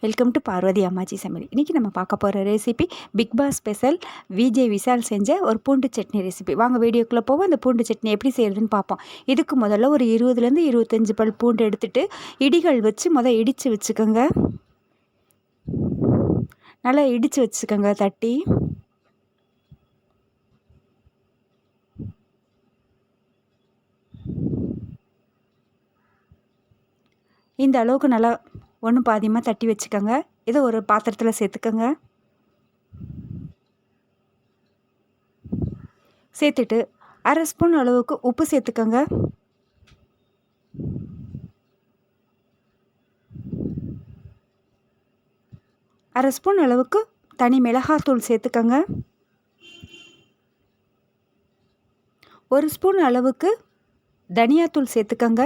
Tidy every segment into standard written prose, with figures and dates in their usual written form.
Welcome to Parvati அம்மாச்சி சமையல். இன்றைக்கி நம்ம பார்க்க போகிற recipe Bigg Boss special Vijay Vishal செஞ்ச ஒரு பூண்டு சட்னி ரெசிபி. வாங்க வீடியோக்குள்ளே போவோம். அந்த பூண்டு சட்னி எப்படி செய்கிறதுன்னு பார்ப்போம். இதுக்கு முதல்ல ஒரு 20 25 பல் பூண்டு எடுத்துகிட்டு இடிகள் வச்சு இடித்து வச்சுக்கோங்க. நல்லா இடித்து வச்சுக்கோங்க தட்டி. இந்த அளவுக்கு நல்லா ஒன்று பாதியமாக தட்டி வச்சுக்கோங்க. இதை ஒரு பாத்திரத்தில் சேர்த்துக்கோங்க. சேர்த்துட்டு 1/2 ஸ்பூன் அளவுக்கு உப்பு சேர்த்துக்கோங்க. அரை ஸ்பூன் அளவுக்கு தனி மிளகாத்தூள் சேர்த்துக்கோங்க. 1 ஸ்பூன் அளவுக்கு தனியாத்தூள் சேர்த்துக்கோங்க.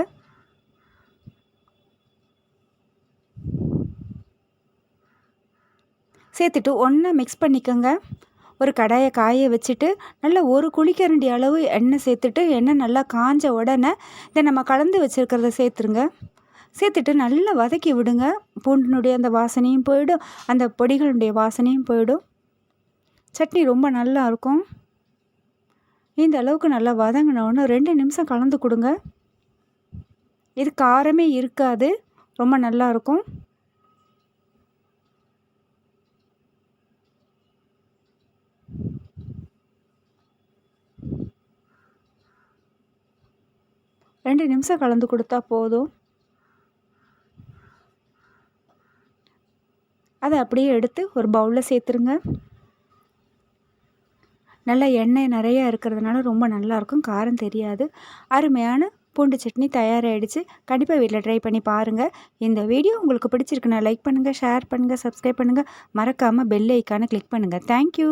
சேர்த்துட்டு ஒன்றா மிக்ஸ் பண்ணிக்கோங்க. ஒரு கடாயை காய வச்சுட்டு நல்லா ஒரு குழிக்கரண்டி அளவு எண்ணெய் சேர்த்துட்டு எண்ணெய் நல்லா காஞ்ச உடனே இதை நம்ம கலந்து வச்சுருக்கிறத சேர்த்துருங்க. சேர்த்துட்டு நல்லா வதக்கி விடுங்க. பூண்டினுடைய அந்த வாசனையும் போயிடும், அந்த பொடிகளுடைய வாசனையும் போயிடும். சட்னி ரொம்ப நல்லா இருக்கும். இந்த அளவுக்கு நல்லா வதங்கினோன்னு 2 நிமிஷம் கலந்து கொடுங்க. இது காரமே இருக்காது, ரொம்ப நல்லாயிருக்கும். ரெண்டு நிமிஷம் கலந்து கொடுத்தா போதும். அதை அப்படியே எடுத்து ஒரு பவுலில் சேர்த்துருங்க. நல்லா எண்ணெய் நிறையா இருக்கிறதுனால ரொம்ப நல்லாயிருக்கும், காரம் தெரியாது. அருமையான பூண்டு சட்னி தயாராகிடுச்சு. கண்டிப்பாக வீட்டில் ட்ரை பண்ணி பாருங்கள். இந்த வீடியோ உங்களுக்கு பிடிச்சிருக்குன்னா லைக் பண்ணுங்கள், ஷேர் பண்ணுங்கள், சப்ஸ்கிரைப் பண்ணுங்கள். மறக்காமல் பெல் ஐக்கானை கிளிக் பண்ணுங்கள். தேங்க்யூ.